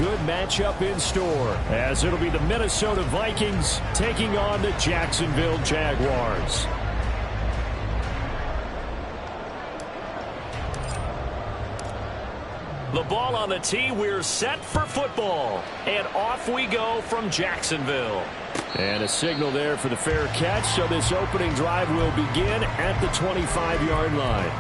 good matchup in store, as it'll be the Minnesota Vikings taking on the Jacksonville Jaguars. The ball on the tee. We're set for football. And off we go from Jacksonville. And a signal there for the fair catch. So this opening drive will begin at the 25-yard line.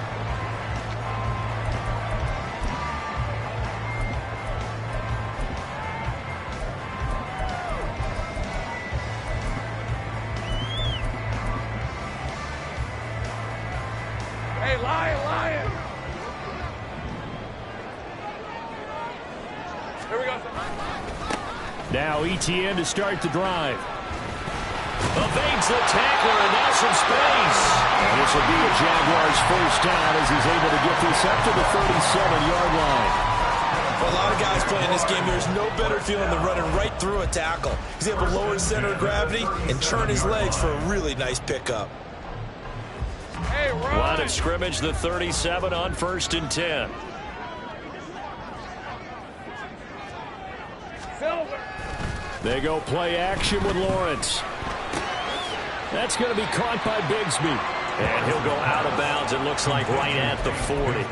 Hey, Lion! Here we go. Now ETN to start the drive. Evades the tackler, and now some space. And this will be a Jaguars first down as he's able to get this up to the 37-yard line. Well, a lot of guys playing this game, there's no better feeling than running right through a tackle. He's able to lower his center of gravity and turn his legs for a really nice pickup. Hey, line of scrimmage, the 37 on 1st and 10. They go play action with Lawrence. That's going to be caught by Bigsby. And he'll go out of bounds, it looks like right at the 40.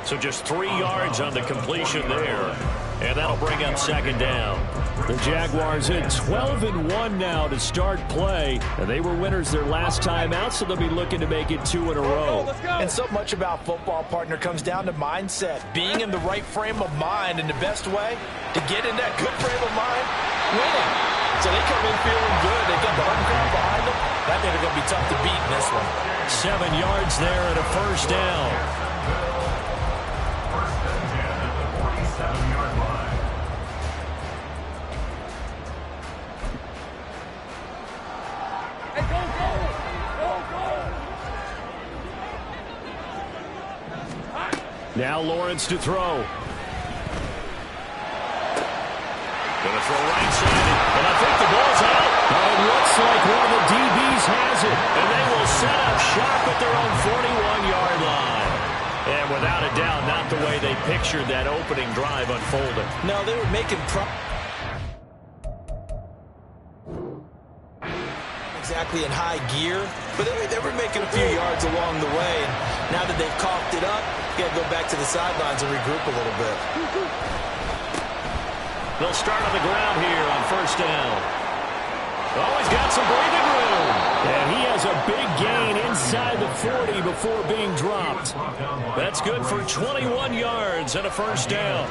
So just 3 yards on the completion there. And that'll bring up 2nd down. The Jaguars in 12-1 now to start play. And they were winners their last time out, so they'll be looking to make it 2 in a row. And so much about football, partner, comes down to mindset. Being in the right frame of mind, and the best way to get in that good frame of mind, winning. So they come in feeling good. They got the home crowd behind them. That means they're going to be tough to beat in this one. 7 yards there and a first down. Now Lawrence to throw. Going to throw right side, and I think the ball's out. It looks like one of the DBs has it, and they will set up shop at their own 41-yard line. And without a doubt, not the way they pictured that opening drive unfolding. No, they were making exactly in high gear, but they were making a few yards along the way. And now that they've coughed it up, you got to go back to the sidelines and regroup a little bit. They'll start on the ground here on 1st down. Oh, he's got some breathing room. And he has a big gain inside the 40 before being dropped. That's good for 21 yards and a first down.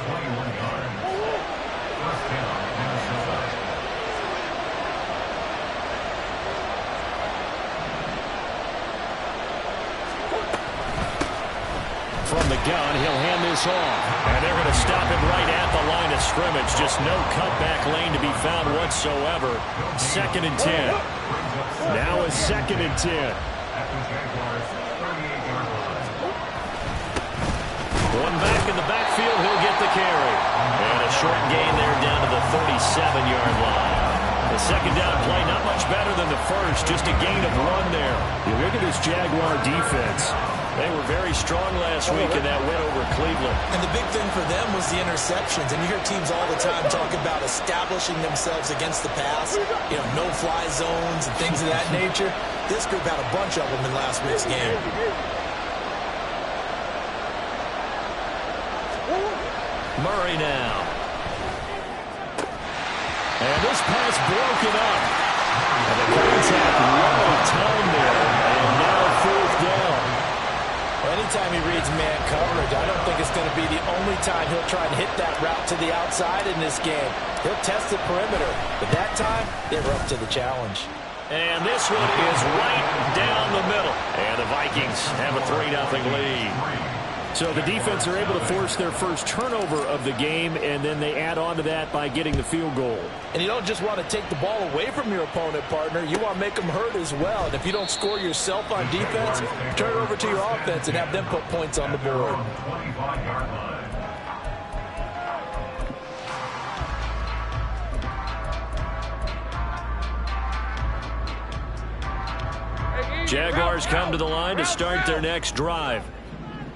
From the gun, he'll hand this off. And they're going to stop him right at the line of scrimmage. Just no cutback lane to be found whatsoever. 2nd and 10. Now a 2nd and 10. One back in the backfield, he'll get the carry. And a short gain there down to the 37-yard line. The 2nd down play, not much better than the first, just a gain of 1 there. You look at this Jaguar defense. They were very strong last week in that win over Cleveland. And the big thing for them was the interceptions. And you hear teams all the time talk about establishing themselves against the pass, no-fly zones and things of that nature. This group had a bunch of them in last week's game. Murray now. And this pass broken up. And the contact low time there. And now 4th down. Anytime he reads man coverage, I don't think it's going to be the only time he'll try and hit that route to the outside in this game. He'll test the perimeter, but that time, they were up to the challenge. And this one is right down the middle. And the Vikings have a 3-0 lead. So the defense are able to force their first turnover of the game, and then they add on to that by getting the field goal. And you don't just want to take the ball away from your opponent, partner. You want to make them hurt as well. And if you don't score yourself on defense, turn it over to your offense and have them put points on the board. Jaguars come to the line to start their next drive.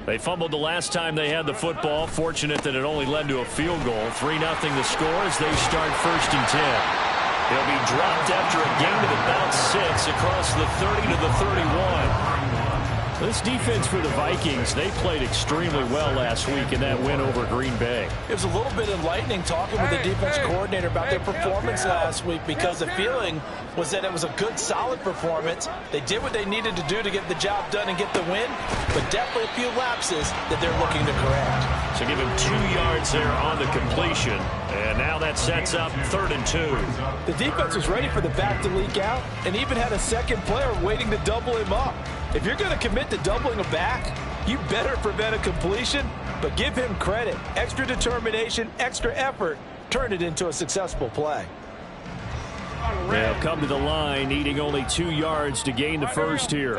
They fumbled the last time they had the football. Fortunate that it only led to a field goal. 3-0 the score as they start 1st and 10. He'll be dropped after a gain of about 6 across the 30 to the 31. This defense for the Vikings, they played extremely well last week in that win over Green Bay. It was a little bit enlightening talking with the defense coordinator about their performance last week, because the feeling was that it was a good, solid performance. They did what they needed to do to get the job done and get the win, but definitely a few lapses that they're looking to correct. So give him 2 yards there on the completion, and now that sets up 3rd and 2. The defense was ready for the back to leak out and even had a second player waiting to double him up. If you're going to commit to doubling a back, you better prevent a completion, but give him credit. Extra determination, extra effort, turn it into a successful play. They'll come to the line, needing only 2 yards to gain the first here.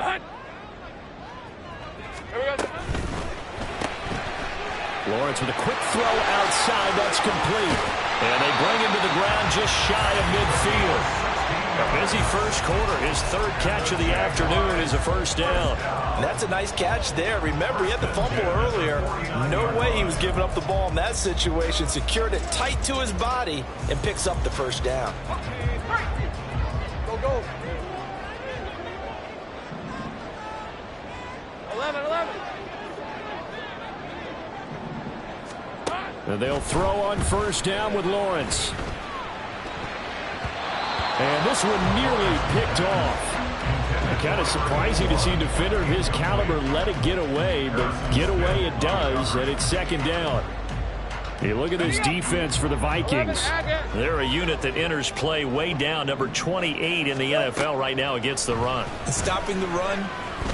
Lawrence with a quick throw outside. That's complete. And they bring him to the ground just shy of midfield. A busy first quarter. His 3rd catch of the afternoon is a first down. That's a nice catch there. Remember, he had the fumble earlier. No way he was giving up the ball in that situation. Secured it tight to his body and picks up the first down. Go, go. 11. And they'll throw on first down with Lawrence. And this one nearly picked off. Kind of surprising to see a defender of his caliber let it get away, but get away it does, and it's 2nd down. You look at this defense for the Vikings. They're a unit that enters play way down, number 28 in the NFL right now against the run. Stopping the run,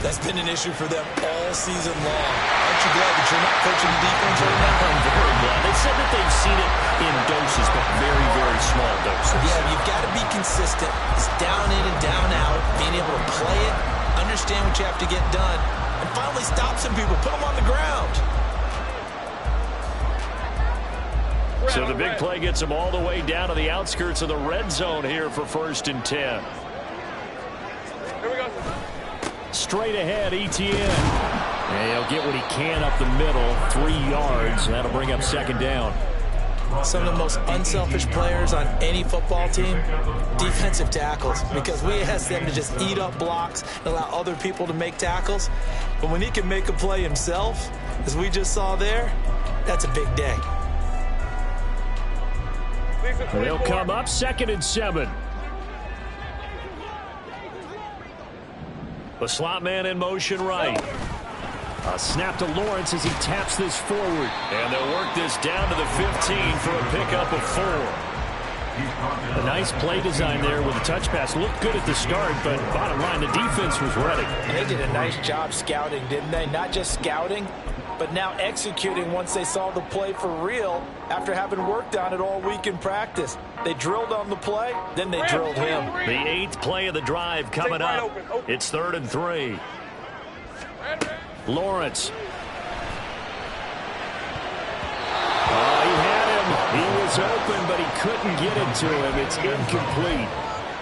that's been an issue for them all season long. Aren't you glad that you're not coaching the defense right now? I'm very glad. They said that they've seen it in doses, but very, very small doses. Yeah, you've got to be consistent. It's down in and down out, being able to play it, understand what you have to get done, and finally stop some people, put them on the ground. So the big play gets them all the way down to the outskirts of the red zone here for 1st and 10. Here we go. Straight ahead, Etienne. And he'll get what he can up the middle, 3 yards. That'll bring up 2nd down. Some of the most unselfish players on any football team, defensive tackles, because we ask them to just eat up blocks and allow other people to make tackles. But when he can make a play himself, as we just saw there, that's a big day. They'll come up 2nd and 7. The slot man in motion right. A snap to Lawrence as he taps this forward. And they'll work this down to the 15 for a pickup of 4. A nice play design there with a touch pass. Looked good at the start, but bottom line, the defense was ready. And they did a nice job scouting, didn't they? Not just scouting, but now executing once they saw the play for real after having worked on it all week in practice. They drilled on the play, then they drilled him. The 8th play of the drive coming up. It's 3rd and 3. Lawrence. Oh, he had him. He was open, but he couldn't get it to him. It's incomplete.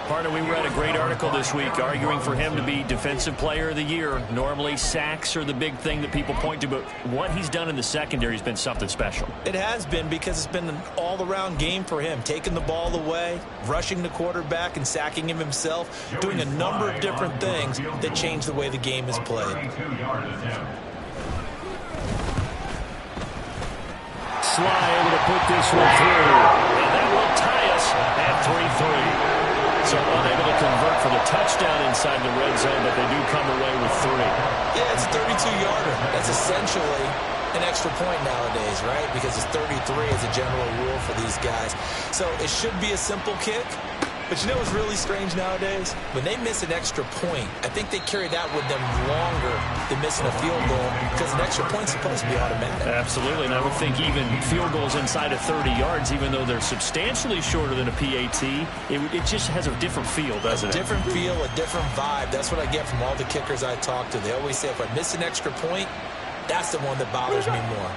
Partner, we read a great article this week arguing for him to be Defensive Player of the Year. Normally, sacks are the big thing that people point to, but what he's done in the secondary has been something special. It has been, because it's been an all-around game for him, taking the ball away, rushing the quarterback and sacking him himself, doing a number of different things that change the way the game is played. Sly able to put this one through, and that will tie us at 3-3. So unable to convert for the touchdown inside the red zone, but they do come away with 3. Yeah, it's a 32-yarder. That's essentially an extra point nowadays, right? Because it's 33 as a general rule for these guys. So it should be a simple kick. But you know what's really strange nowadays? When they miss an extra point, I think they carry that with them longer than missing a field goal, because an extra point's supposed to be automatic. Absolutely, and I would think even field goals inside of 30 yards, even though they're substantially shorter than a PAT, it just has a different feel, doesn't it? A different feel, a different vibe. That's what I get from all the kickers I talk to. They always say, if I miss an extra point, that's the one that bothers me more.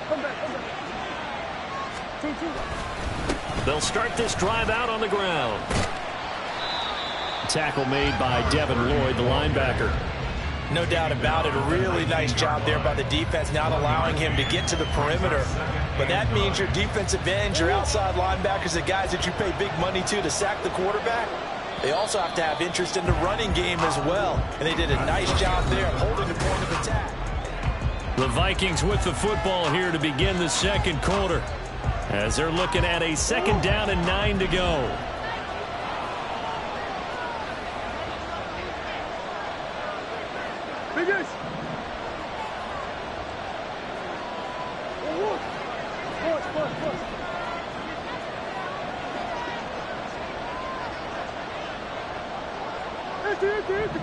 They'll start this drive out on the ground. Tackle made by Devin Lloyd, the linebacker. No doubt about it. A really nice job there by the defense, not allowing him to get to the perimeter. But that means your defensive ends, your outside linebackers, the guys that you pay big money to sack the quarterback, they also have to have interest in the running game as well. And they did a nice job there holding the point of attack. The Vikings with the football here to begin the second quarter, as they're looking at a 2nd down and 9 to go. Biggest. Push. Empty.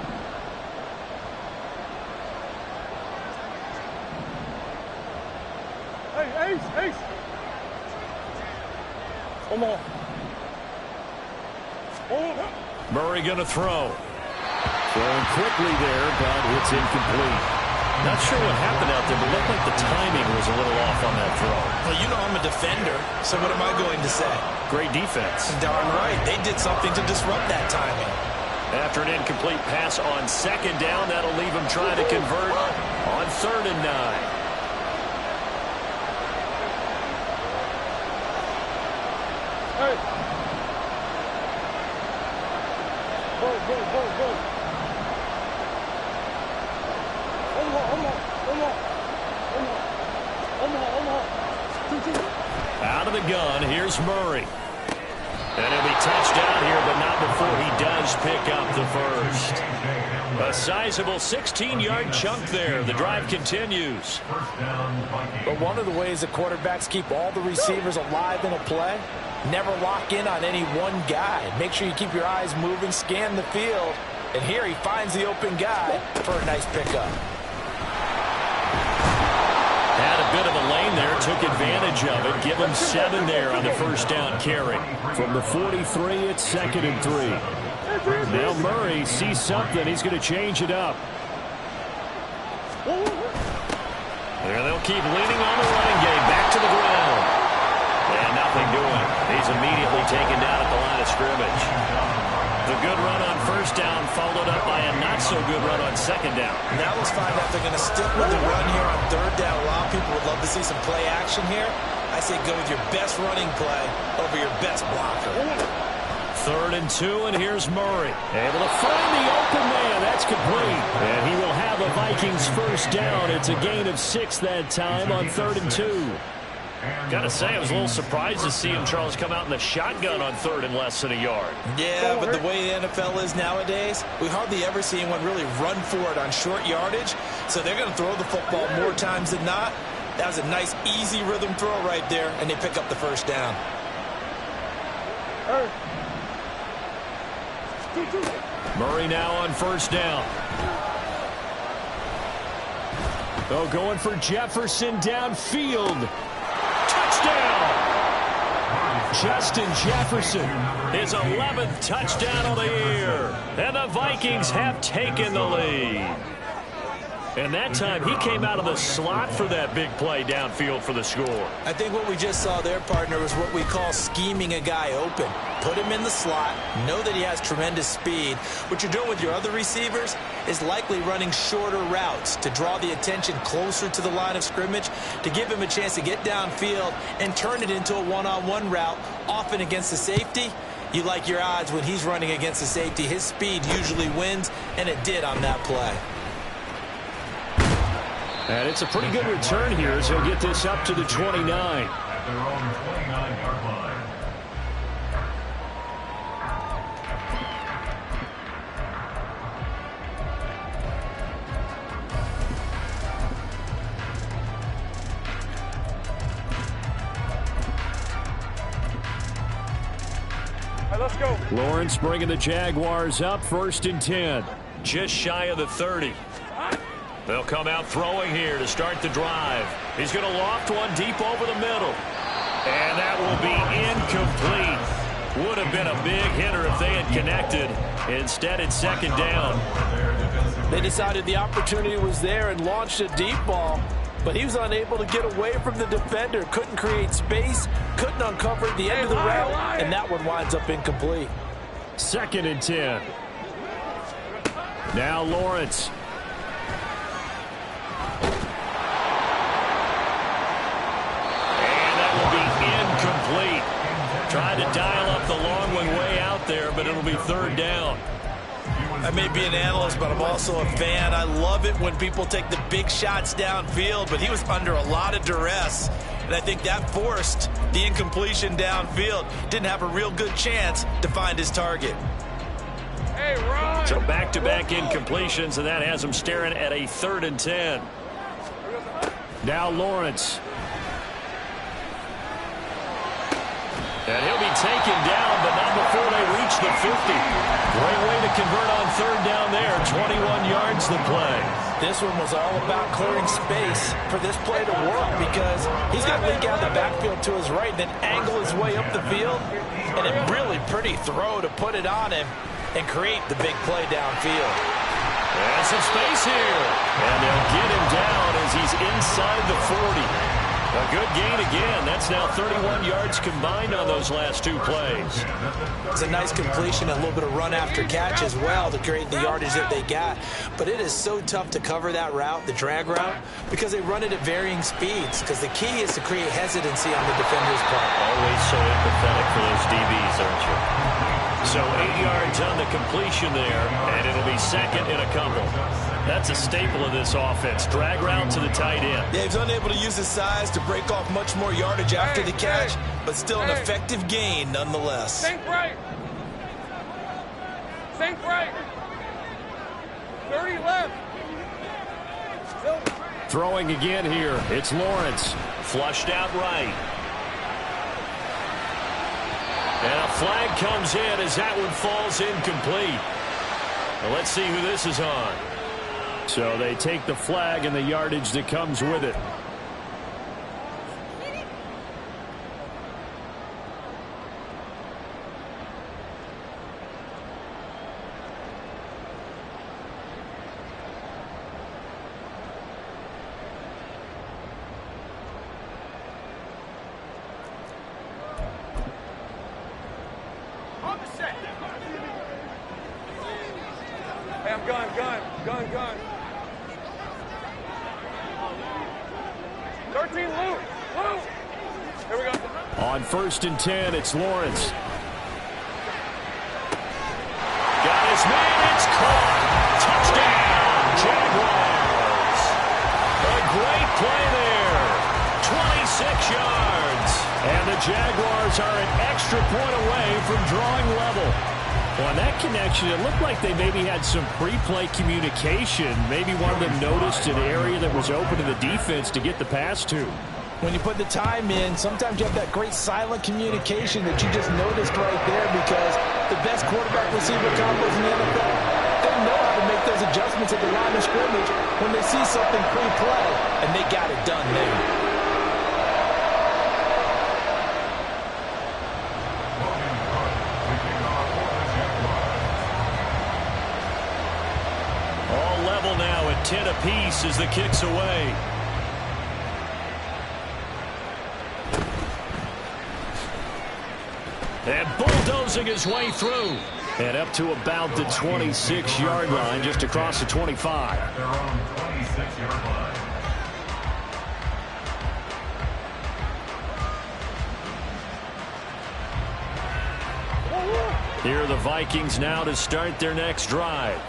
Hey, Ace. Come on. Murray going to throw. Throwing quickly there, but it's incomplete. Not sure what happened out there, but looked like the timing was a little off on that throw. Well, you know I'm a defender, so what am I going to say? Great defense. Darn right. They did something to disrupt that timing. After an incomplete pass on 2nd down, that'll leave him trying to convert on 3rd and 9. Hey. Go. Out of the gun, here's Murray. And he'll be touched down here, but not before he does pick up the first. A sizable 16-yard chunk there. The drive continues. But one of the ways the quarterbacks keep all the receivers alive in a play, never lock in on any one guy. Make sure you keep your eyes moving, scan the field. And here he finds the open guy for a nice pickup. Had a bit of a lane there, took advantage of it. Give him 7 there on the 1st down carry. From the 43, it's 2nd and 3. Now Murray sees something. He's going to change it up. There they'll keep leaning on the running game. Back to the ground. And nothing doing. He's immediately taken down at the line of scrimmage. The good run on 1st down followed up by a not-so-good run on 2nd down. Now let's find out if they're going to stick with the run here on 3rd down. A lot of people would love to see some play action here. I say go with your best running play over your best blocker. 3rd and 2, and here's Murray. Able to find the open man. That's complete. And he will have a Vikings 1st down. It's a gain of 6 that time on 3rd and 2. Got to say, I was a little surprised to see him, Charles, come out in the shotgun on 3rd and less than a yard. Yeah, but the way the NFL is nowadays, we hardly ever see anyone really run for it on short yardage. So they're going to throw the football more times than not. That was a nice, easy rhythm throw right there, and they pick up the 1st down. Murray now on 1st down. Oh, going for Jefferson downfield. Touchdown! Justin Jefferson, his 11th touchdown of the year. And the Vikings have taken the lead. And that time, he came out of the slot for that big play downfield for the score. I think what we just saw there, partner, was what we call scheming a guy open. Put him in the slot, know that he has tremendous speed. What you're doing with your other receivers is likely running shorter routes to draw the attention closer to the line of scrimmage, to give him a chance to get downfield and turn it into a one-on-one route, often against the safety. You like your odds when he's running against the safety. His speed usually wins, and it did on that play. And it's a pretty good return here as he'll get this up to the 29. At their own 29-yard line. All right, let's go. Lawrence bringing the Jaguars up 1st and 10. Just shy of the 30. They'll come out throwing here to start the drive. He's going to loft one deep over the middle. And that will be incomplete. Would have been a big hitter if they had connected. Instead, it's 2nd down. They decided the opportunity was there and launched a deep ball, but he was unable to get away from the defender. Couldn't create space, couldn't uncover the end of the route, and that one winds up incomplete. 2nd and 10. Now Lawrence. incomplete. Tried to dial up the long one way out there, but it'll be third down. I may be an analyst, but I'm also a fan. I love it when people take the big shots downfield, but he was under a lot of duress. And I think that forced the incompletion downfield. Didn't have a real good chance to find his target. Hey, Ron. So back-to-back incompletions, and that has him staring at a 3rd and 10. Now Lawrence. And he'll be taken down, but not before they reach the 50. Great way to convert on 3rd down there. 21 yards the play. This one was all about clearing space for this play to work because he's going to leak out the backfield to his right and then angle his way up the field. And a really pretty throw to put it on him and create the big play downfield. There's some space here. And they'll get him down as he's inside the 40. A good gain again. That's now 31 yards combined on those last 2 plays. It's a nice completion, a little bit of run after catch as well to create the yardage that they got. But it is so tough to cover that route, the drag route, because they run it at varying speeds. Because the key is to create hesitancy on the defender's part. Always so empathetic for those DBs, aren't you? So 8 yards on the completion there, and it'll be 2nd and a couple. That's a staple of this offense. Drag route to the tight end. Yeah, he's unable to use his size to break off much more yardage after the catch, but still an effective gain nonetheless. Think right. Think right. 30 left. Throwing again here. It's Lawrence. Flushed out right. And a flag comes in as that one falls incomplete. Well, let's see who this is on. So they take the flag and the yardage that comes with it. Hey, I'm gun. 13, Luke. Here we go. On 1st and 10, it's Lawrence. Got his man, it's caught. Touchdown, Jaguars. A great play there. 26 yards. And the Jaguars are an extra point away from drawing level. On that connection, it looked like they maybe had some pre-play communication. Maybe one of them noticed an area that was open to the defense to get the pass to. When you put the time in, sometimes you have that great silent communication that you just noticed right there because the best quarterback receiver combos in the NFL, they know how to make those adjustments at the line of scrimmage when they see something pre-play, and they got it done there. Now at 10 apiece as the kick's away. And bulldozing his way through. And up to about the 26-yard line, just across the 25. Their own 26-yard line. Here are the Vikings now to start their next drive.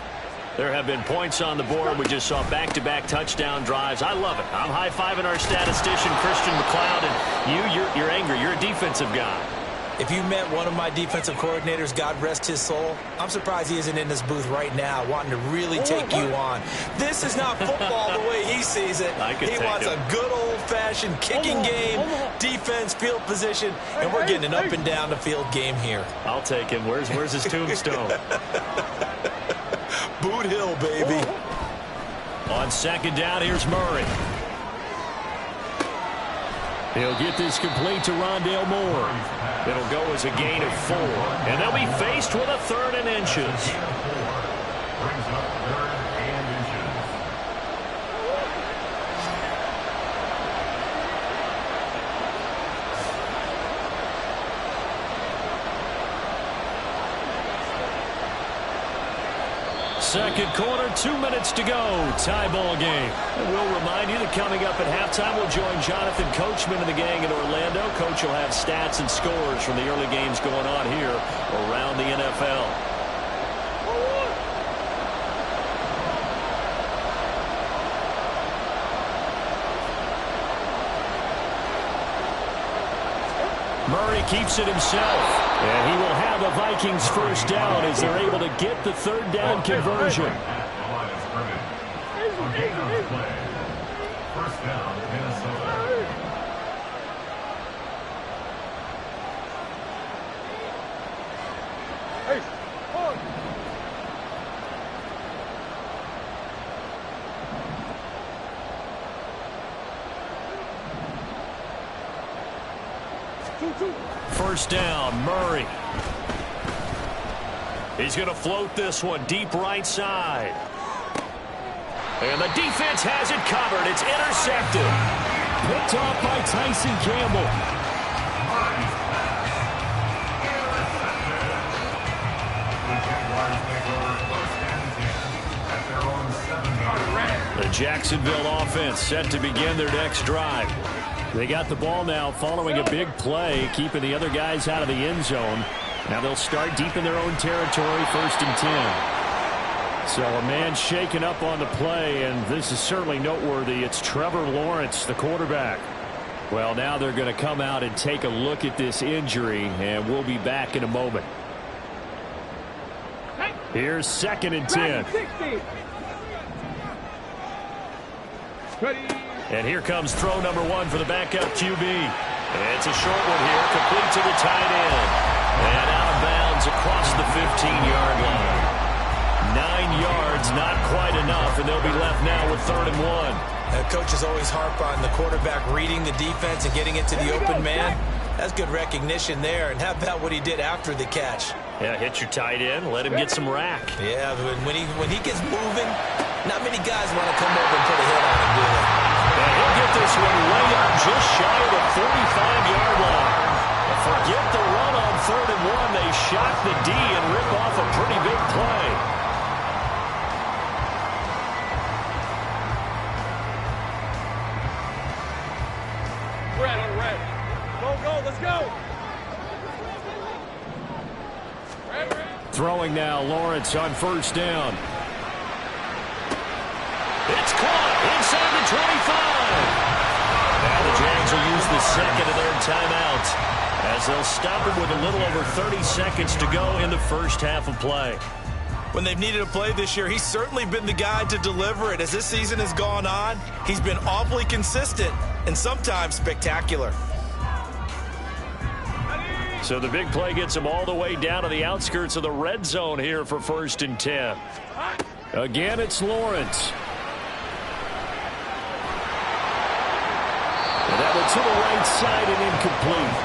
There have been points on the board. We just saw back-to-back touchdown drives. I love it. I'm high-fiving our statistician, Christian McLeod, and you're angry. You're a defensive guy. If you met one of my defensive coordinators, God rest his soul, I'm surprised he isn't in this booth right now wanting to really take you on. This is not football the way he sees it. He wants a good old-fashioned kicking game, defense, field position, and we're getting an up-and-down the field game here. I'll take him. Where's his tombstone? Boot Hill, baby. On 2nd down, here's Murray. He'll get this complete to Rondale Moore. It'll go as a gain of 4. And they'll be faced with a 3rd and inches. Brings up 3rd and inches. Second quarter, 2 minutes to go. Tie ball game. And we'll remind you that coming up at halftime, we'll join Jonathan Coachman and the gang in Orlando. Coach will have stats and scores from the early games going on here around the NFL. Murray keeps it himself. And he will have a Vikings first down as they're able to get the third down conversion. First down, Minnesota. Hey, on. First down, Murray. He's going to float this one deep right side. And the defense has it covered. It's intercepted. Picked off by Tyson Campbell. The Jacksonville offense set to begin their next drive. They got the ball now following a big play, keeping the other guys out of the end zone. Now they'll start deep in their own territory, 1st and 10. So a man shaken up on the play, and this is certainly noteworthy. It's Trevor Lawrence, the quarterback. Well, now they're going to come out and take a look at this injury, and we'll be back in a moment. Here's 2nd and 10. And here comes throw number 1 for the backup QB. It's a short one here, complete to the tight end. And out of bounds across the 15-yard line. 9 yards, not quite enough, and they'll be left now with 3rd and 1. Coaches always harp on the quarterback reading the defense and getting it to the open man. That's good recognition there. And how about what he did after the catch? Yeah, hit your tight end, let him get some rack. Yeah, but when he gets moving, not many guys want to come over and put a hit on him, do they? And he'll get this one way up just shy of the 45-yard line. Forget the run on 3rd and 1. They shock the D and rip off a pretty big play. Red on red. Go, let's go. Red. Throwing now, Lawrence on 1st down. It's caught inside the 25. Now the Jags will use the 2nd of their timeout as they'll stop it with a little over 30 seconds to go in the first half of play. When they've needed a play this year, he's certainly been the guy to deliver it. As this season has gone on, he's been awfully consistent and sometimes spectacular. So the big play gets him all the way down to the outskirts of the red zone here for 1st and 10. Again, it's Lawrence. And that one to the right side and incomplete.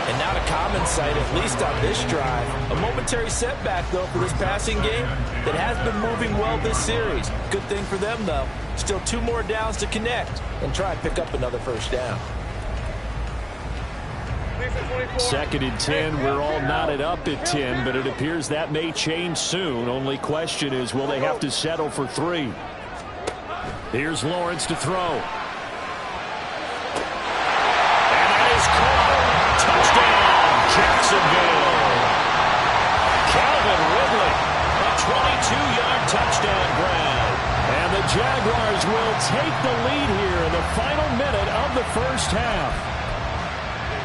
And not a common sight, at least on this drive. A momentary setback, though, for this passing game that has been moving well this series. Good thing for them, though. Still 2 more downs to connect and try and pick up another first down. 2nd and 10. We're all knotted up at 10, but it appears that may change soon. Only question is, will they have to settle for 3? Here's Lawrence to throw. Jacksonville. Calvin Ridley, a 22-yard touchdown grab. And the Jaguars will take the lead here in the final minute of the first half.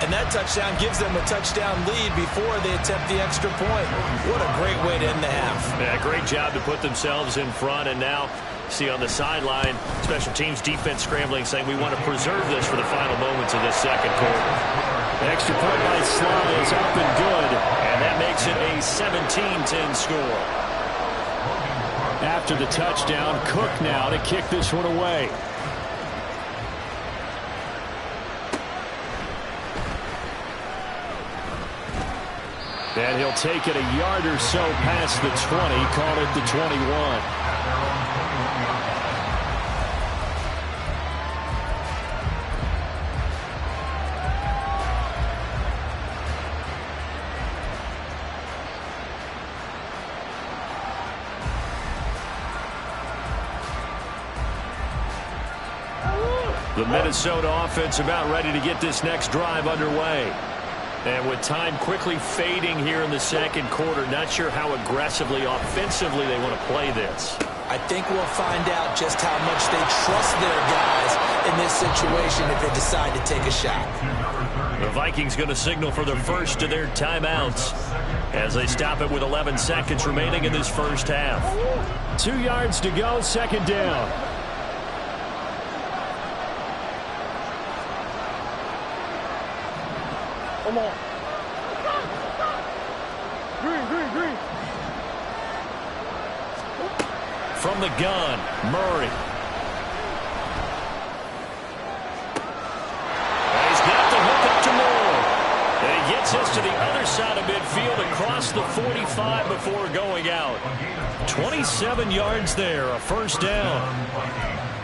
And that touchdown gives them a touchdown lead before they attempt the extra point. What a great way to end the half. Yeah, great job to put themselves in front. And now, see on the sideline, special teams defense scrambling, saying we want to preserve this for the final moments of this second quarter. Extra point by Sly is up and good, and that makes it a 17-10 score. After the touchdown, Cook now to kick this one away. And he'll take it a yard or so past the 20, call it the 21. The Minnesota offense about ready to get this next drive underway. And with time quickly fading here in the second quarter, not sure how aggressively, offensively they want to play this. I think we'll find out just how much they trust their guys in this situation if they decide to take a shot. The Vikings going to signal for their first of their timeouts as they stop it with 11 seconds remaining in this first half. 2 yards to go, second down. Come on. Green. From the gun, Murray. And he's got the hook up to Moore. And he gets us to the other side of midfield across the 45 before going out. 27 yards there, a first down.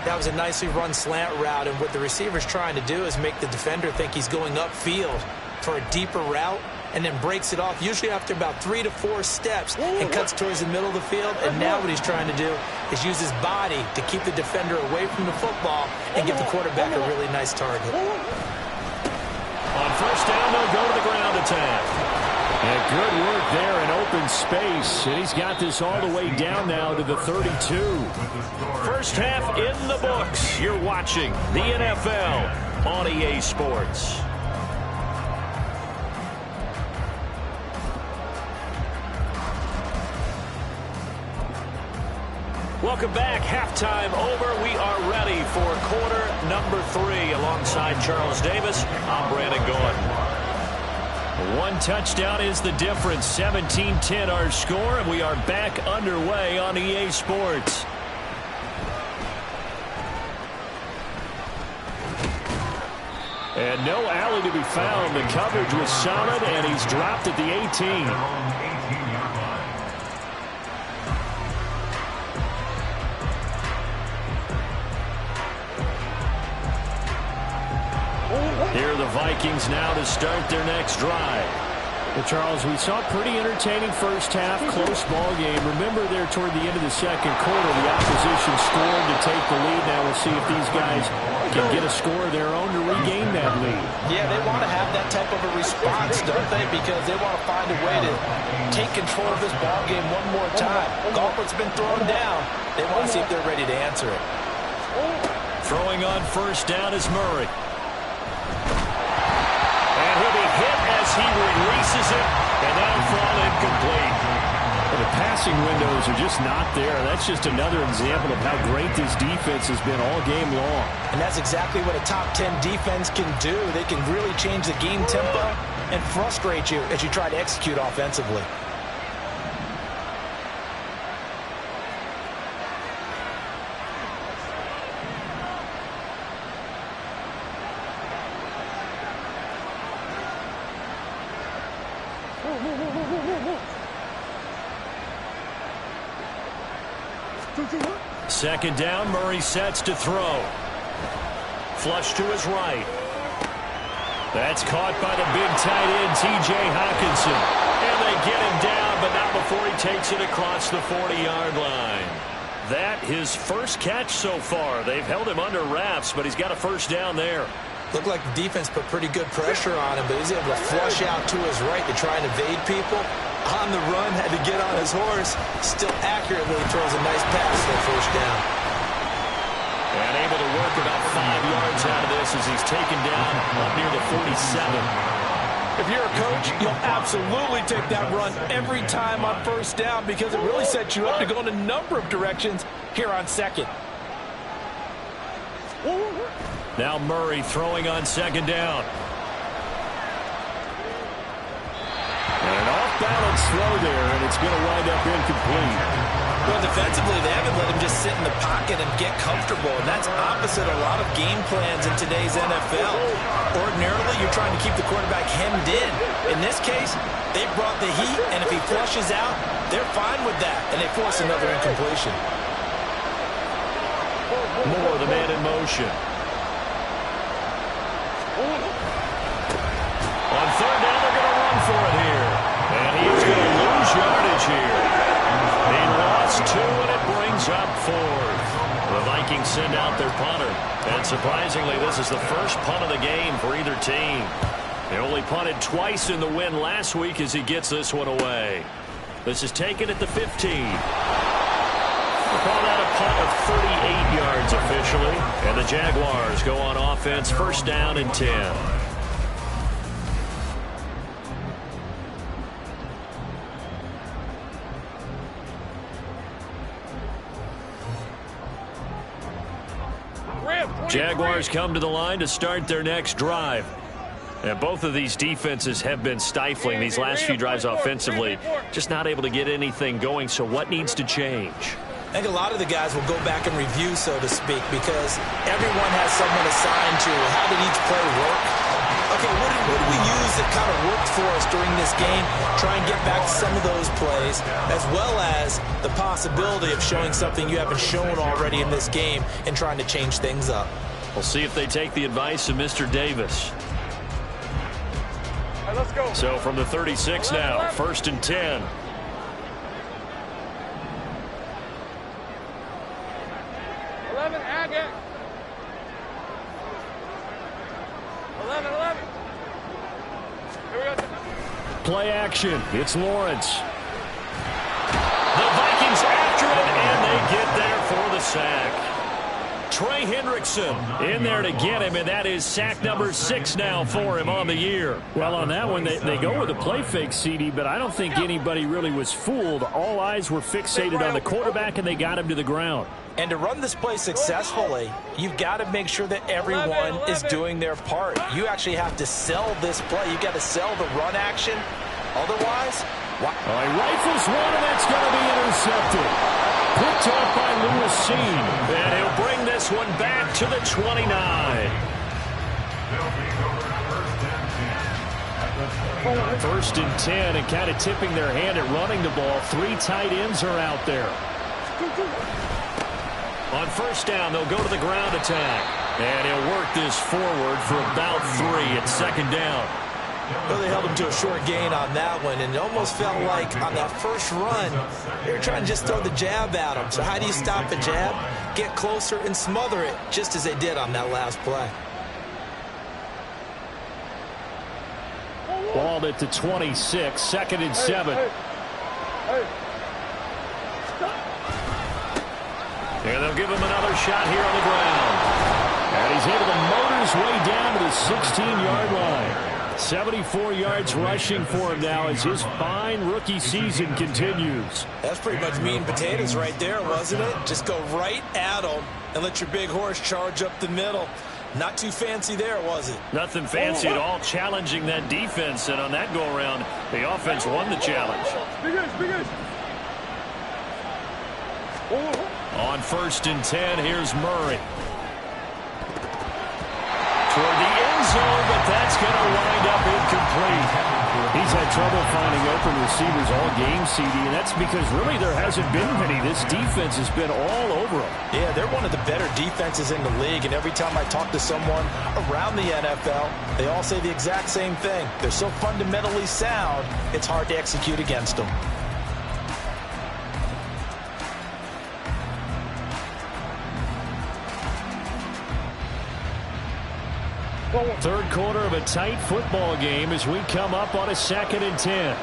That was a nicely run slant route, and what the receiver's trying to do is make the defender think he's going upfield for a deeper route, and then breaks it off, usually after about 3 to 4 steps, and cuts towards the middle of the field. And now what he's trying to do is use his body to keep the defender away from the football and give the quarterback a really nice target. On first down, they'll go to the ground attack. And good work there in open space. And he's got this all the way down now to the 32. First half in the books. You're watching the NFL on EA Sports. Welcome back. Halftime over. We are ready for quarter number 3. Alongside Charles Davis, I'm Brandon Gordon. One touchdown is the difference. 17-10 our score, and we are back underway on EA Sports. And no alley to be found. The coverage was solid, and he's dropped at the 18. Here are the Vikings now to start their next drive. Well, Charles, we saw a pretty entertaining first half, close ball game. Remember there toward the end of the second quarter, the opposition scored to take the lead. Now we'll see if these guys can get a score of their own to regain that lead. Yeah, they want to have that type of a response, don't they? Because they want to find a way to take control of this ball game one more time. Gauntlet's been thrown down. They want to see if they're ready to answer it. Throwing on first down is Murray. And he'll be hit as he releases it, and that'll fall incomplete. Well, the passing windows are just not there. That's just another example of how great this defense has been all game long. And that's exactly what a top 10 defense can do. They can really change the game tempo and frustrate you as you try to execute offensively. Second down, Murray sets to throw. Flush to his right. That's caught by the big tight end, T.J. Hawkinson. And they get him down, but not before he takes it across the 40-yard line. That his first catch so far. They've held him under wraps, but he's got a first down there. Looked like the defense put pretty good pressure on him, but he's able to flush out to his right to try and evade people. On the run, had to get on his horse. Still accurately throws a nice pass for a first down. And able to work about 5 yards out of this as he's taken down up near the 47. If you're a coach, you'll absolutely take that run every time on first down because it really sets you up to go in a number of directions here on second. Now Murray throwing on second down. And an off-balance throw there, and it's going to wind up incomplete. Well, defensively, they haven't let him just sit in the pocket and get comfortable, and that's opposite a lot of game plans in today's NFL. Ordinarily, you're trying to keep the quarterback hemmed in. In this case, they brought the heat, and if he flushes out, they're fine with that, and they force another incompletion. Moore, the man in motion. On third down, they're going to run for it here. And he's going to lose yardage here. They lost 2, and it brings up 4. The Vikings send out their punter. And surprisingly, this is the first punt of the game for either team. They only punted twice in the win last week as he gets this one away. This is taken at the 15. We'll call that a punt of 38 yards officially. And the Jaguars go on offense, first down and 10. Jaguars come to the line to start their next drive. And both of these defenses have been stifling these last few drives offensively. Just not able to get anything going, so what needs to change? I think a lot of the guys will go back and review, so to speak, because everyone has someone assigned to how did each play work. Okay, what did we use that kind of worked for us during this game? Try and get back to some of those plays, as well as the possibility of showing something you haven't shown already in this game and trying to change things up. We'll see if they take the advice of Mr. Davis. All right, let's go. So from the 36 now, first and 10. Play action. It's Lawrence. The Vikings after him, and they get there for the sack. Trey Hendrickson in there to get him, and that is sack number 6 now for him on the year. Well, on that one, they go with a play fake, CD, but I don't think anybody really was fooled. All eyes were fixated on the quarterback, and they got him to the ground. And to run this play successfully, you've got to make sure that everyone is doing their part. You actually have to sell this play. You've got to sell the run action. Otherwise, he rifles one, and that's going to be intercepted. Picked off by Lewis Seen. And he'll bring this one back to the 29. First and 10, and kind of tipping their hand at running the ball. 3 tight ends are out there. On first down, they'll go to the ground attack. And he'll work this forward for about 3 at second down. Well, they held him to a short gain on that one, and it almost felt like on that first run, they were trying to just throw the jab at him. So how do you stop a jab? Get closer and smother it, just as they did on that last play. Ball at the 26, second and 7. And they'll give him another shot here on the ground. And he's able to motor his way down to the 16-yard line. 74 yards rushing for him now as his fine rookie season continues. That's pretty much meat and potatoes right there, wasn't it? Just go right at him and let your big horse charge up the middle. Not too fancy there, was it? Nothing fancy at all, challenging that defense. And on that go-around, the offense won the challenge. On first and 10, here's Murray. Toward the end zone, but that's going to wind up incomplete. He's had trouble finding open receivers all game, CD, and that's because really there hasn't been many. This defense has been all over them. Yeah, they're one of the better defenses in the league, and every time I talk to someone around the NFL, they all say the exact same thing. They're so fundamentally sound, it's hard to execute against them. Third quarter of a tight football game as we come up on a second and 10.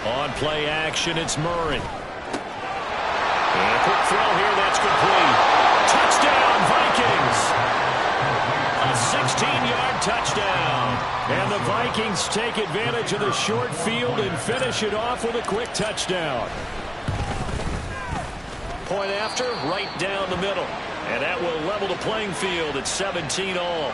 On play action, it's Murray. And a quick throw here, that's complete. Touchdown, Vikings! A 16-yard touchdown. And the Vikings take advantage of the short field and finish it off with a quick touchdown. Point after, right down the middle. And that will level the playing field at 17 all.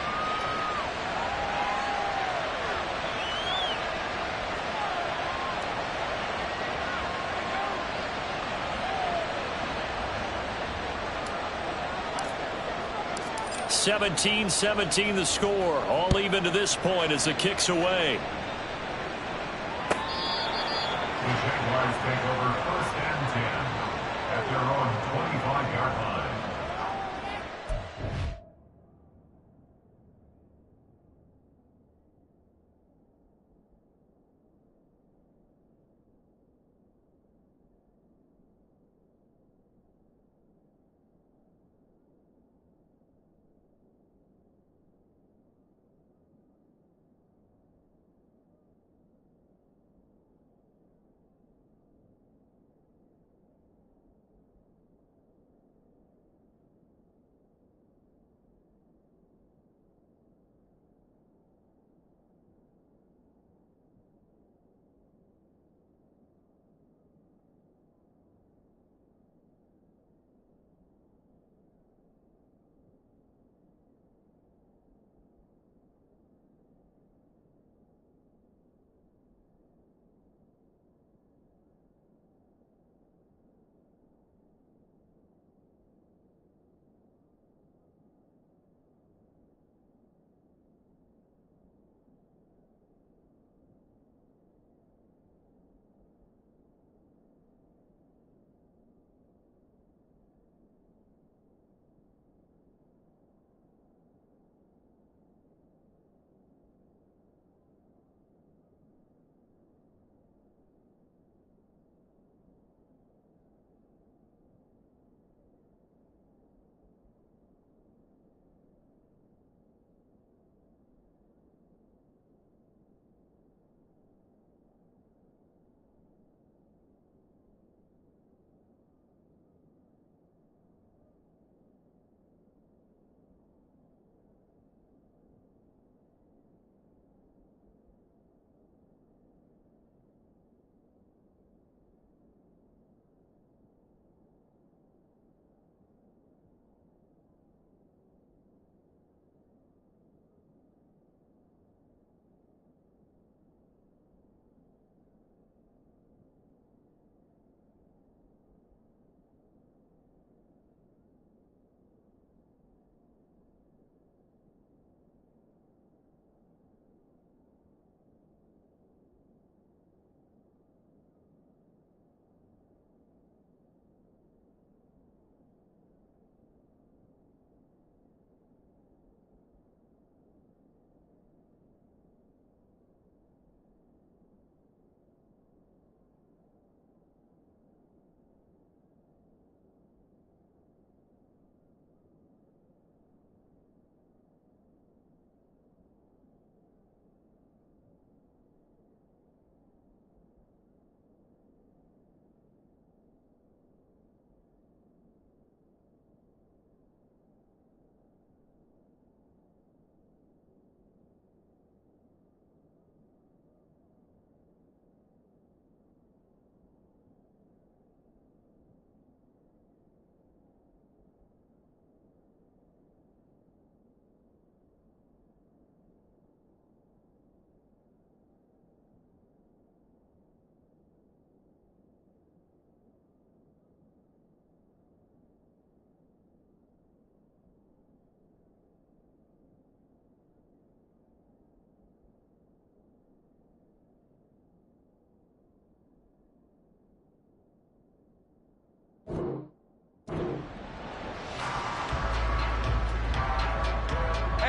(17-17) the score. All even to this point as the kick's away. The Jaguars take over first and 10 at their own 25-yard line.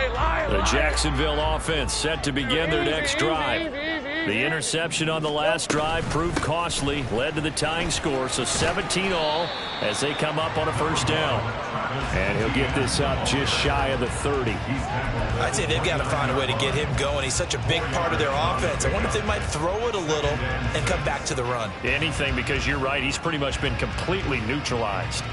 The Jacksonville offense set to begin their next drive. The interception on the last drive proved costly, led to the tying score, so 17 all as they come up on a first down. And he'll get this up just shy of the 30. I'd say they've got to find a way to get him going. He's such a big part of their offense. I wonder if they might throw it a little and come back to the run. Anything, because you're right, he's pretty much been completely neutralized.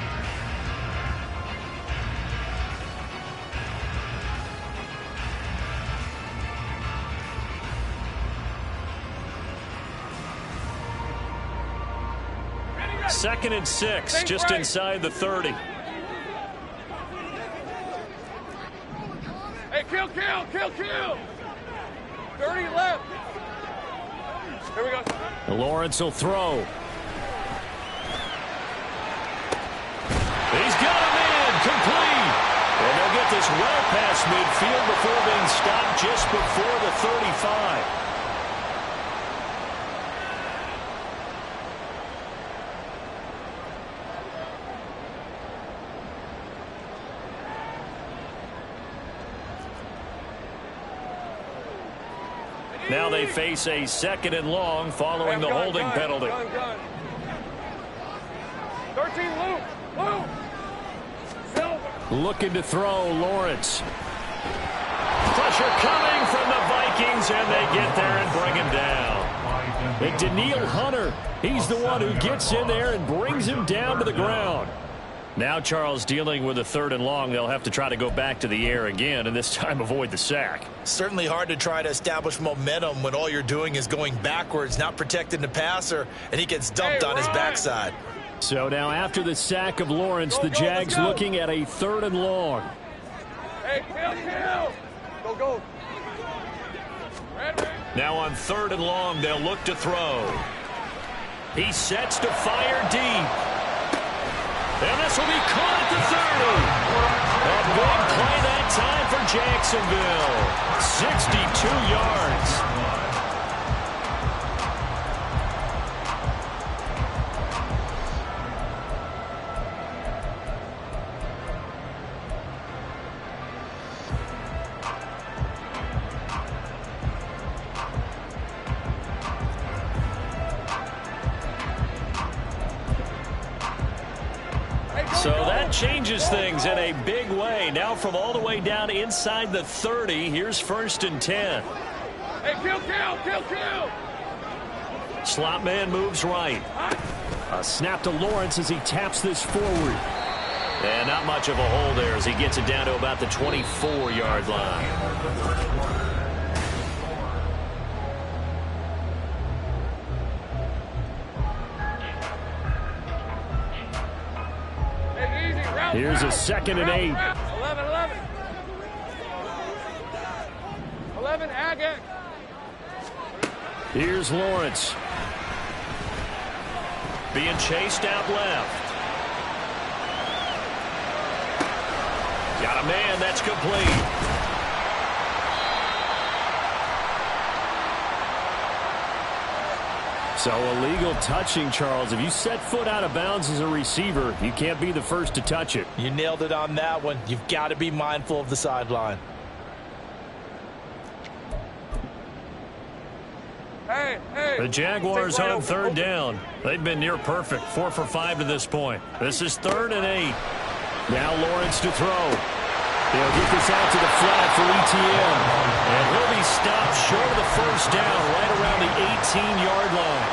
Second and 6, just inside the 30. Hey, kill. 30 left. Here we go. Lawrence will throw. He's got him in, complete. And they'll get this well past midfield before being stopped just before the 35. Now they face a second and long following the holding penalty. 13, Luke. Looking to throw, Lawrence. Pressure coming from the Vikings, and they get there and bring him down. And Daniil Hunter, he's the one who gets in there and brings him down to the ground. Now Charles dealing with a third and long. They'll have to try to go back to the air again, and this time avoid the sack. Certainly hard to try to establish momentum when all you're doing is going backwards, not protecting the passer, and he gets dumped on his backside. So now after the sack of Lawrence, the Jags looking at a third and long. Hey, kill. Go. Red. Now on third and long, they'll look to throw. He sets to fire deep. And this will be caught at the 30. A big play that time for Jacksonville. 62 yards. So that changes things in a big way. Now from all the way down inside the 30, here's first and 10. Hey, kill. Slot man moves right. A snap to Lawrence as he taps this forward. And not much of a hole there as he gets it down to about the 24-yard line. Here's a second and 8. 11, Agate. Here's Lawrence. Being chased out left. Got a man, that's complete. So illegal touching, Charles. If you set foot out of bounds as a receiver, you can't be the first to touch it. You nailed it on that one. You've got to be mindful of the sideline. Hey. The Jaguars on third down. They've been near perfect, 4 for 5 to this point. This is third and 8. Now Lawrence to throw. They'll get this out to the flat for ETN. And he'll be stopped short of the first down right around the 18-yard line.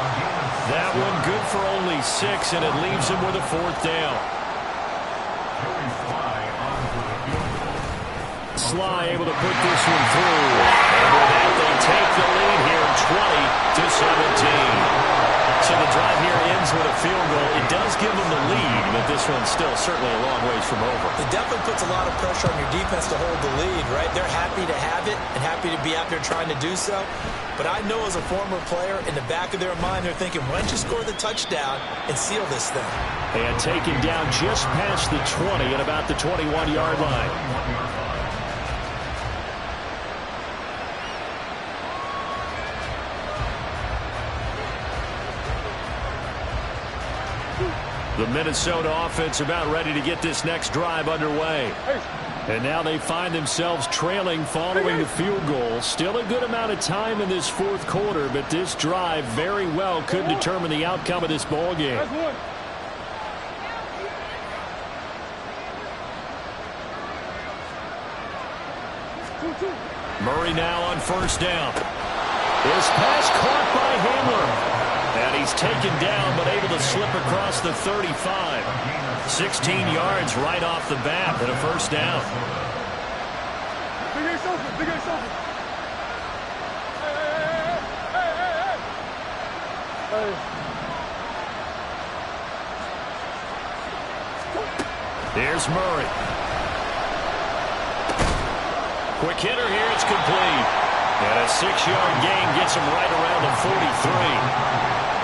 That one good for only 6, and it leaves him with a fourth down. Sly able to put this one through. And with that, they take the lead here 20-17. So the drive here ends with a field goal. It does give them the lead, but this one's still certainly a long ways from over. It definitely puts a lot of pressure on your defense to hold the lead, right? They're happy to have it and happy to be out there trying to do so. But I know as a former player, in the back of their mind, they're thinking, why don't you score the touchdown and seal this thing? And taken down just past the 20 at about the 21-yard line. The Minnesota offense about ready to get this next drive underway. And now they find themselves trailing following the field goal. Still a good amount of time in this fourth quarter, but this drive very well could determine the outcome of this ball game. Murray now on first down. His pass caught by Hamler. And he's taken down but able to slip across the 35. 16 yards right off the bat and a first down. Big Ace open. Hey. Here's Murray. Quick hitter here. It's complete. And a 6-yard gain gets him right around the 43.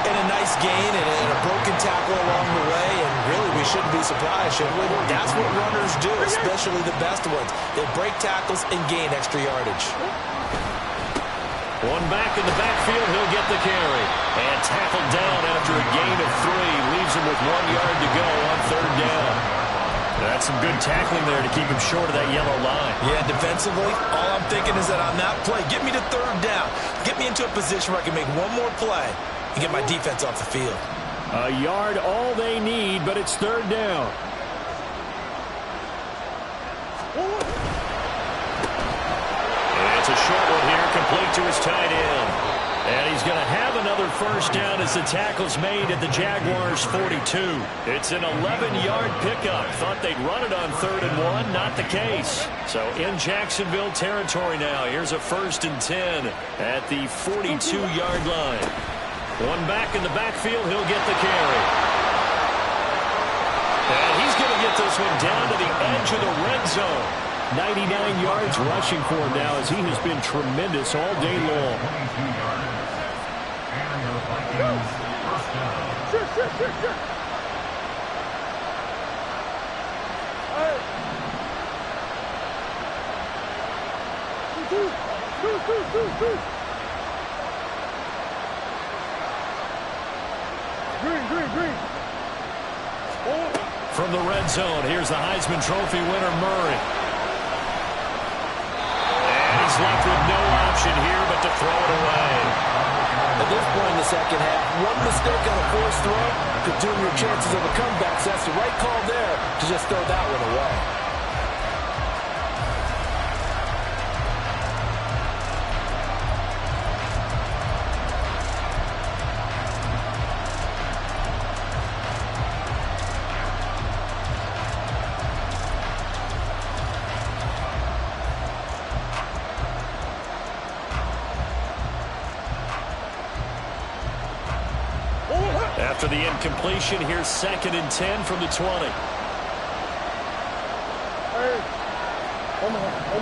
And a nice gain and a broken tackle along the way, and really we shouldn't be surprised, should we? That's what runners do, especially the best ones. They break tackles and gain extra yardage. One back in the backfield, he'll get the carry. And tackled down after a gain of 3. Leaves him with 1 yard to go on third down. That's some good tackling there to keep him short of that yellow line. Yeah, defensively, all I'm thinking is that on that play, get me to third down. Get me into a position where I can make one more play and get my defense off the field. A yard all they need, but it's third down. And it's a short one here, complete to his tight end. And he's going to have another first down as the tackle's made at the Jaguars' 42. It's an 11-yard pickup. Thought they'd run it on 3rd and 1. Not the case. So in Jacksonville territory now. Here's a 1st and 10 at the 42-yard line. One back in the backfield. He'll get the carry. And he's going to get this one down to the edge of the red zone. 99 yards rushing for him now as he has been tremendous all day long. Green. From the red zone, here's the Heisman Trophy winner, Murray. And he's left with no option here but to throw it away. At this point in the second half, one mistake on a forced throw could doom your chances of a comeback. So that's the right call there to just throw that one away. After the incompletion, here's 2nd and 10 from the 20. Hey. Omaha.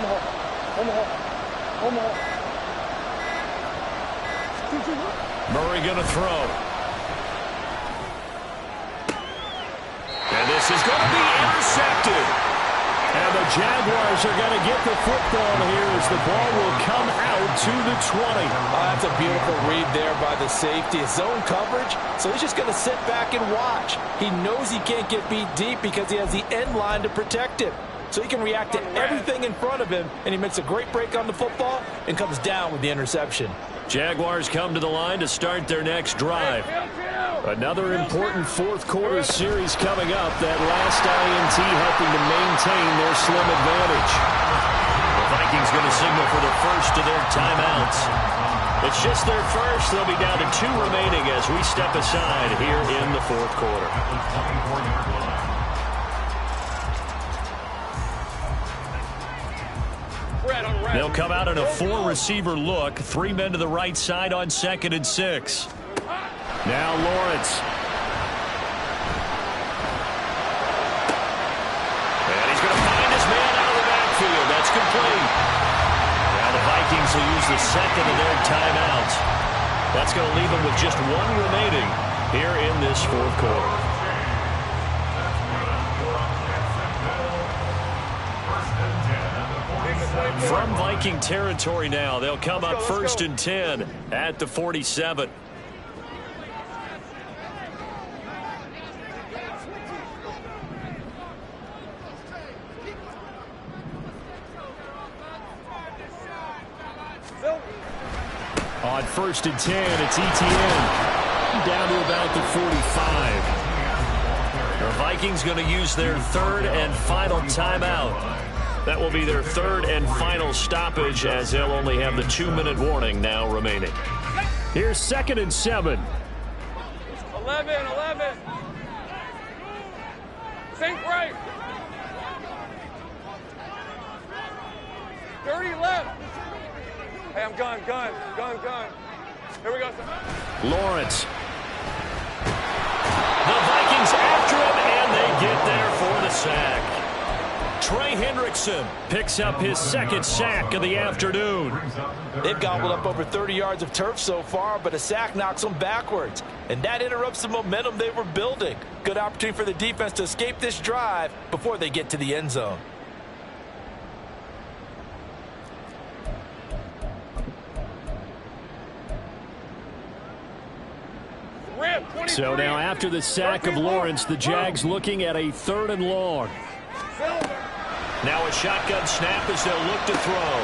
Murray going to throw. And this is going to be intercepted. And the Jaguars are going to get the football here as the ball will come out to the 20. That's a beautiful read there by the safety. It's zone coverage, so he's just going to sit back and watch. He knows he can't get beat deep because he has the end line to protect him. So he can react to everything in front of him, and he makes a great break on the football and comes down with the interception. Jaguars come to the line to start their next drive. Another important fourth quarter series coming up. That last INT helping to maintain their slim advantage. The Vikings going to signal for the first of their timeouts. It's just their first. They'll be down to 2 remaining as we step aside here in the fourth quarter. They'll come out in a 4-receiver look. 3 men to the right side on 2nd and 6. Now Lawrence. And he's going to find his man out of the backfield. That's complete. Now the Vikings will use the 2nd of their timeouts. That's going to leave them with just 1 remaining here in this fourth quarter. From Viking territory now, they'll come up 1st and 10 at the 47. On 1st and 10, it's ETN. Down to about the 45. The Vikings going to use their third and final timeout. That will be their third and final stoppage, as they'll only have the 2-minute warning now remaining. Here's 2nd and 7. 11. Think right. 30 left. Hey, I'm gun. Here we go, son. Lawrence. The Vikings after him, and they get there for the sack. Trey Hendrickson picks up his 2nd sack of the afternoon. They've gobbled up over 30 yards of turf so far, but a sack knocks them backwards. And that interrupts the momentum they were building. Good opportunity for the defense to escape this drive before they get to the end zone. So now after the sack of Lawrence, the Jags looking at a 3rd and long. Now a shotgun snap as they'll look to throw.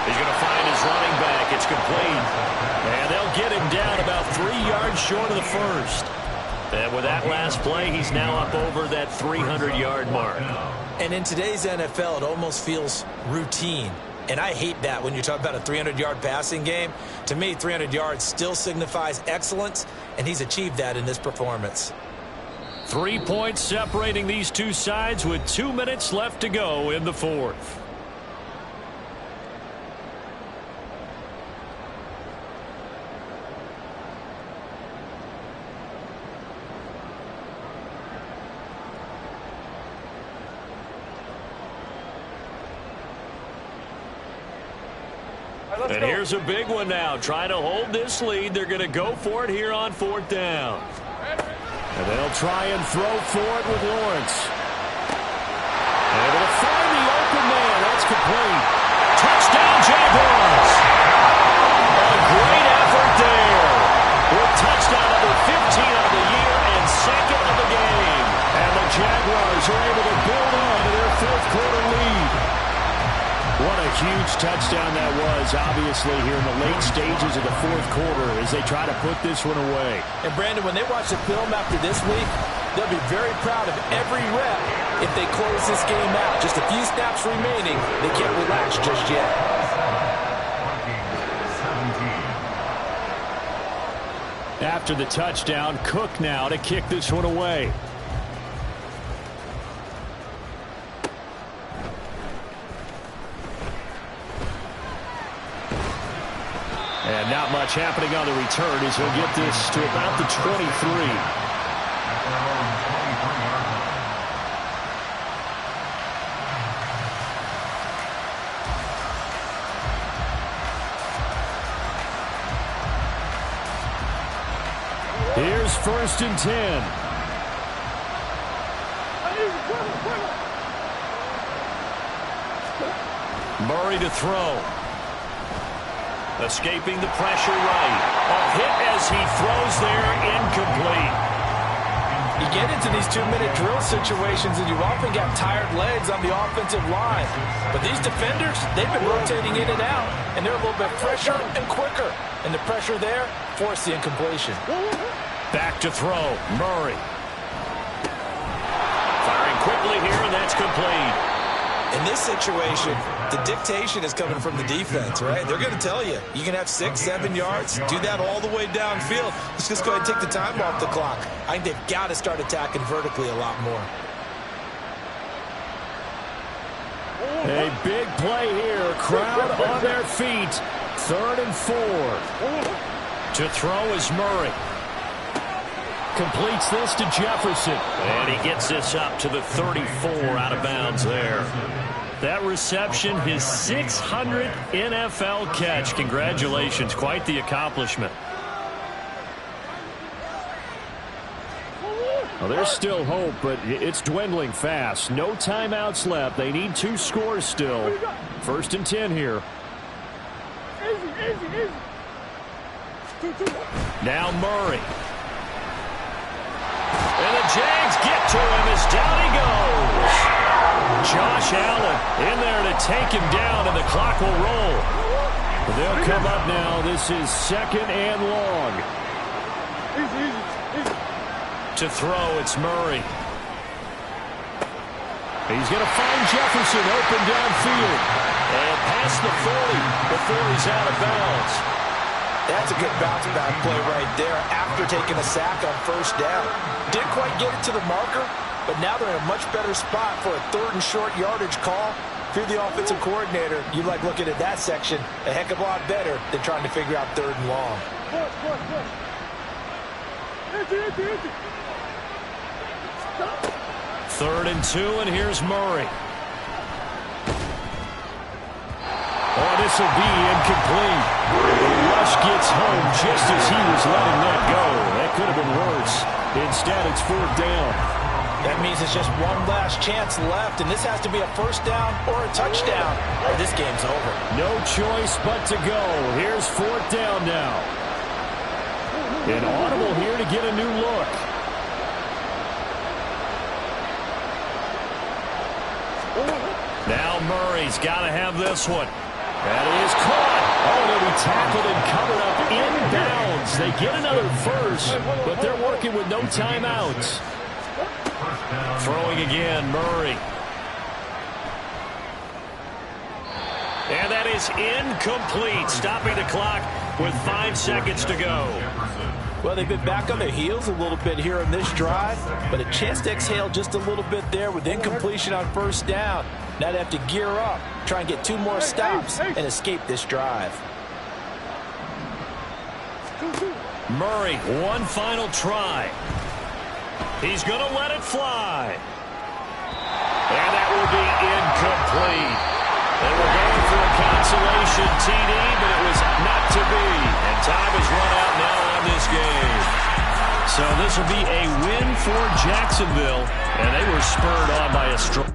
He's going to find his running back. It's complete. And they'll get him down about 3 yards short of the first. And with that last play, he's now up over that 300-yard mark. And in today's NFL, it almost feels routine. And I hate that when you talk about a 300-yard passing game. To me, 300 yards still signifies excellence, and he's achieved that in this performance. 3 points separating these two sides with 2 minutes left to go in the 4th. And here's a big one now. Trying to hold this lead. They're going to go for it here on 4th down. And they'll try and throw for it with Lawrence. Able to find the open man. That's complete. Touchdown, Jaguars. A great effort there. With touchdown number 15 of the year and 2nd of the game. And the Jaguars are able to build on to their 4th quarter lead. What a huge touchdown that was, obviously, here in the late stages of the 4th quarter as they try to put this one away. And, Brandon, when they watch the film after this week, they'll be very proud of every rep if they close this game out. Just a few snaps remaining. They can't relax just yet. After the touchdown, Cook now to kick this one away. And not much happening on the return as he'll get this to about the 23. Here's 1st and 10. Murray to throw. Escaping the pressure right. A hit as he throws there, incomplete. You get into these 2-minute drill situations and you often got tired legs on the offensive line. But these defenders, they've been rotating in and out, and they're a little bit fresher and quicker. And the pressure there forced the incompletion. Back to throw, Murray. Firing quickly here, and that's complete. In this situation, the dictation is coming from the defense, right? They're going to tell you, you can have 6, 7 yards, do that all the way downfield. Let's just go ahead and take the time off the clock. I think they've got to start attacking vertically a lot more. A big play here. Crowd on their feet. 3rd and 4. To throw is Murray. Completes this to Jefferson. And he gets this up to the 34 out of bounds there. That reception, his 600th NFL catch. Congratulations. Quite the accomplishment. Well, there's still hope, but it's dwindling fast. No timeouts left. They need 2 scores still. 1st and 10 here. Easy. Now Murray. And the Jags get to him as down he goes. Josh Allen in there to take him down, and the clock will roll. They'll come up now. This is 2nd and long. To throw, it's Murray. He's going to find Jefferson open downfield. And past the 40 before he's out of bounds. That's a good bounce-back play right there after taking a sack on 1st down. Didn't quite get it to the marker, but now they're in a much better spot for a 3rd and short yardage call. If you're the offensive coordinator, you like looking at that section a heck of a lot better than trying to figure out 3rd and long. 3rd and 2, and here's Murray. Oh, this will be incomplete. The rush gets home just as he was letting that go. That could have been worse. Instead, it's 4th down. That means it's just one last chance left, and this has to be a 1st down or a touchdown, or this game's over. No choice but to go. Here's 4th down now. An audible here to get a new look. Now Murray's got to have this one. That is caught. Oh, they'll be tackled and covered up inbounds. They get another 1st, but they're working with no timeouts. Throwing again, Murray. And that is incomplete, stopping the clock with 5 seconds to go. Well, they've been back on their heels a little bit here in this drive, but a chance to exhale just a little bit there with incompletion on 1st down. Now they have to gear up, try and get 2 more stops, and escape this drive. Murray, one final try. He's going to let it fly. And that will be incomplete. They were going for a consolation TD, but it was not to be. And time has run out now on this game. So this will be a win for Jacksonville, and they were spurred on by a strong...